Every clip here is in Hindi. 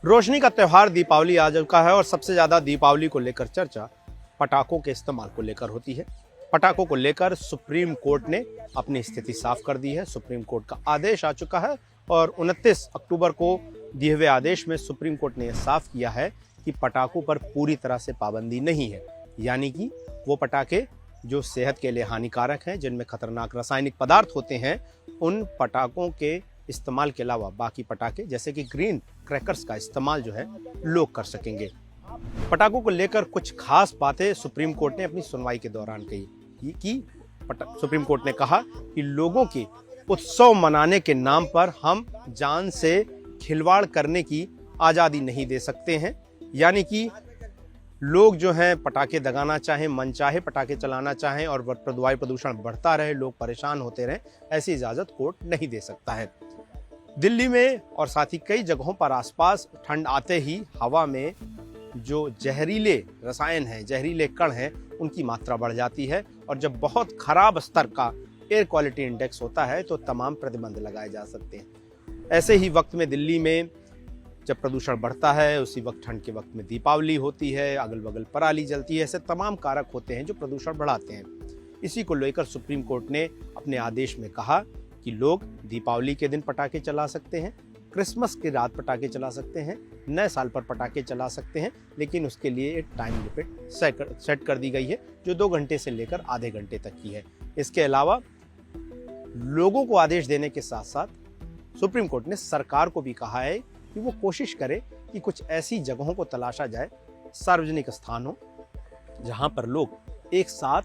रोशनी का त्योहार दीपावली आ चुका है और सबसे ज्यादा दीपावली को लेकर चर्चा पटाखों के इस्तेमाल को लेकर होती है। पटाखों को लेकर सुप्रीम कोर्ट ने अपनी स्थिति साफ कर दी है। सुप्रीम कोर्ट का आदेश आ चुका है और 29 अक्टूबर को दिए हुए आदेश में सुप्रीम कोर्ट ने यह साफ किया है कि पटाखों पर पूरी तरह से पाबंदी नहीं है, यानी कि वो पटाखे जो सेहत के लिए हानिकारक हैं, जिनमें खतरनाक रासायनिक पदार्थ होते हैं, उन पटाखों के इस्तेमाल के अलावा बाकी पटाखे जैसे कि ग्रीन क्रैकर्स का इस्तेमाल जो है लोग कर सकेंगे। पटाखों को लेकर कुछ खास बातें सुप्रीम कोर्ट ने अपनी सुनवाई के दौरान कही कि सुप्रीम कोर्ट ने कहा कि लोगों के उत्सव मनाने के नाम पर हम जान से खिलवाड़ करने की आज़ादी नहीं दे सकते हैं, यानी कि लोग जो हैं पटाखे दगाना चाहें, मनचाहे पटाखे चलाना चाहें और वायु प्रदूषण बढ़ता रहे, लोग परेशान होते रहें, ऐसी इजाज़त कोर्ट नहीं दे सकता है। दिल्ली में और साथ ही कई जगहों पर आसपास ठंड आते ही हवा में जो जहरीले रसायन हैं, जहरीले कण हैं, उनकी मात्रा बढ़ जाती है और जब बहुत खराब स्तर का एयर क्वालिटी इंडेक्स होता है तो तमाम प्रतिबंध लगाए जा सकते हैं। ऐसे ही वक्त में दिल्ली में जब प्रदूषण बढ़ता है, उसी वक्त ठंड के वक्त में दीपावली होती है, अगल बगल पराली जलती है, ऐसे तमाम कारक होते हैं जो प्रदूषण बढ़ाते हैं। इसी को लेकर सुप्रीम कोर्ट ने अपने आदेश में कहा कि लोग दीपावली के दिन पटाखे चला सकते हैं, क्रिसमस की रात पटाखे चला सकते हैं, नए साल पर पटाखे चला सकते हैं, लेकिन उसके लिए एक टाइम लिमिट सेट कर दी गई है जो 2 घंटे से लेकर आधे घंटे तक की है। इसके अलावा लोगों को आदेश देने के साथ साथ सुप्रीम कोर्ट ने सरकार को भी कहा है कि वो कोशिश करे कि कुछ ऐसी जगहों को तलाशा जाए, सार्वजनिक स्थान हो, जहां पर लोग एक साथ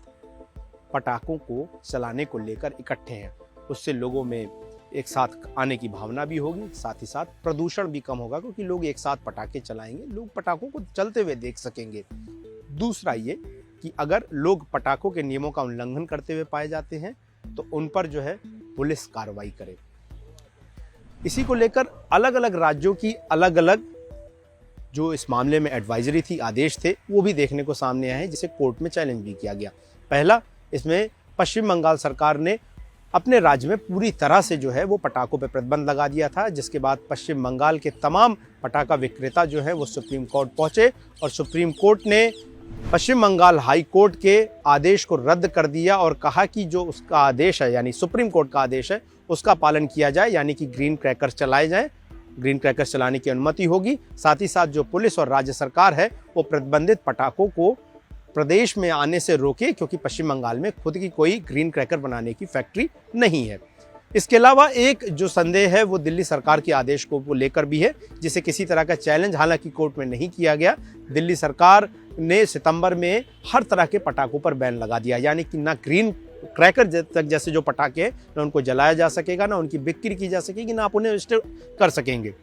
पटाखों को चलाने को लेकर इकट्ठे हैं। उससे लोगों में एक साथ आने की भावना भी होगी, साथ ही साथ प्रदूषण भी कम होगा, क्योंकि लोग एक साथ पटाखे चलाएंगे, लोग पटाखों को चलते हुए देख सकेंगे। दूसरा ये कि अगर लोग पटाखों के नियमों का उल्लंघन करते हुए पाए जाते हैं तो उन पर जो है पुलिस कार्रवाई करे। इसी को लेकर अलग अलग राज्यों की अलग अलग जो इस मामले में एडवाइजरी थी, आदेश थे, वो भी देखने को सामने आए हैं, जिसे कोर्ट में चैलेंज भी किया गया। पहला, इसमें पश्चिम बंगाल सरकार ने अपने राज्य में पूरी तरह से जो है वो पटाखों पर प्रतिबंध लगा दिया था, जिसके बाद पश्चिम बंगाल के तमाम पटाखा विक्रेता जो है वो सुप्रीम कोर्ट पहुंचे और सुप्रीम कोर्ट ने पश्चिम बंगाल हाई कोर्ट के आदेश को रद्द कर दिया और कहा कि जो उसका आदेश है, यानी सुप्रीम कोर्ट का आदेश है, उसका पालन किया जाए, यानी कि ग्रीन क्रैकर्स चलाए जाएं, ग्रीन क्रैकर्स चलाने की अनुमति होगी। साथ ही साथ जो पुलिस और राज्य सरकार है वो प्रतिबंधित पटाखों को प्रदेश में आने से रोके, क्योंकि पश्चिम बंगाल में खुद की कोई ग्रीन क्रैकर बनाने की फैक्ट्री नहीं है। इसके अलावा एक जो संदेह है वो दिल्ली सरकार के आदेश को लेकर भी है, जिसे किसी तरह का चैलेंज हालांकि कोर्ट में नहीं किया गया। दिल्ली सरकार ने सितंबर में हर तरह के पटाखों पर बैन लगा दिया, यानी कि ना ग्रीन क्रैकर तक जैसे जो पटाखे हैं ना उनको जलाया जा सकेगा, ना उनकी बिक्री की जा सकेगी, ना आप उन्हें स्टोर कर सकेंगे।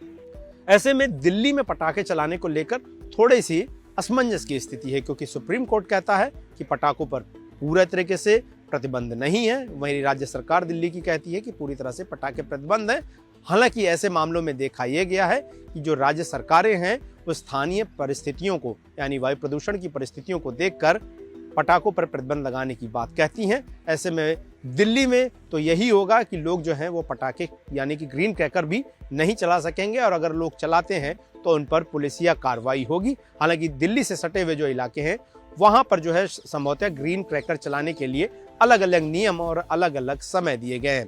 ऐसे में दिल्ली में पटाखे चलाने को लेकर थोड़ी सी असमंजस की स्थिति है, क्योंकि सुप्रीम कोर्ट कहता है कि पटाखों पर पूरे तरीके से प्रतिबंध नहीं है, वहीं राज्य सरकार दिल्ली की कहती है कि पूरी तरह से पटाखे प्रतिबंध है। हालांकि ऐसे मामलों में देखा यह गया है कि जो राज्य सरकारें हैं वो स्थानीय परिस्थितियों को, यानी वायु प्रदूषण की परिस्थितियों को देखकर पटाखों पर प्रतिबंध लगाने की बात कहती हैं। ऐसे में दिल्ली में तो यही होगा कि लोग जो हैं वो पटाखे यानी कि ग्रीन क्रैकर भी नहीं चला सकेंगे और अगर लोग चलाते हैं तो उन पर पुलिसिया कार्रवाई होगी। हालांकि दिल्ली से सटे हुए जो इलाके हैं वहां पर जो है संभवतः ग्रीन क्रैकर चलाने के लिए अलग अलग नियम और अलग अलग समय दिए गए हैं।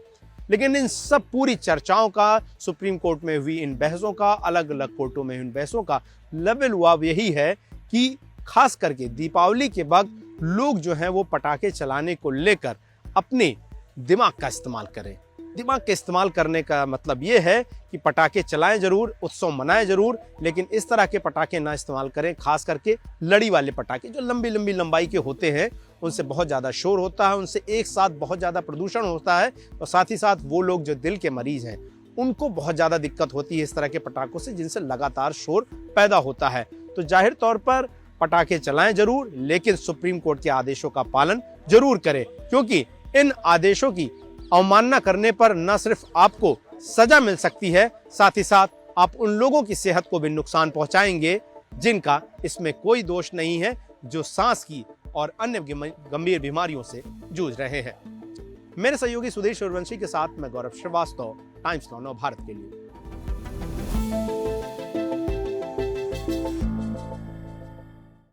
लेकिन इन सब पूरी चर्चाओं का, सुप्रीम कोर्ट में हुई इन बहसों का, अलग अलग कोर्टों में इन बहसों का लेवल हुआ यही है कि खास करके दीपावली के वक्त लोग जो हैं वो पटाखे चलाने को लेकर अपने दिमाग का इस्तेमाल करें। दिमाग के इस्तेमाल करने का मतलब ये है कि पटाखे चलाएं जरूर, उत्सव मनाएं जरूर, लेकिन इस तरह के पटाखे ना इस्तेमाल करें। खास करके लड़ी वाले पटाखे जो लंबी लंबी लंबाई के होते हैं, उनसे बहुत ज़्यादा शोर होता है, उनसे एक साथ बहुत ज़्यादा प्रदूषण होता है और साथ ही साथ वो लोग जो दिल के मरीज हैं उनको बहुत ज़्यादा दिक्कत होती है इस तरह के पटाखों से, जिनसे लगातार शोर पैदा होता है। तो जाहिर तौर पर पटाखे चलाएं जरूर, लेकिन सुप्रीम कोर्ट के आदेशों का पालन जरूर करें, क्योंकि इन आदेशों की अवमानना करने पर न सिर्फ आपको सजा मिल सकती है, साथ ही साथ आप उन लोगों की सेहत को भी नुकसान पहुंचाएंगे जिनका इसमें कोई दोष नहीं है, जो सांस की और अन्य गंभीर बीमारियों से जूझ रहे हैं। मेरे सहयोगी सुधीर सूर्यवंशी के साथ मैं गौरव श्रीवास्तव, टाइम्स नाउ भारत के लिए।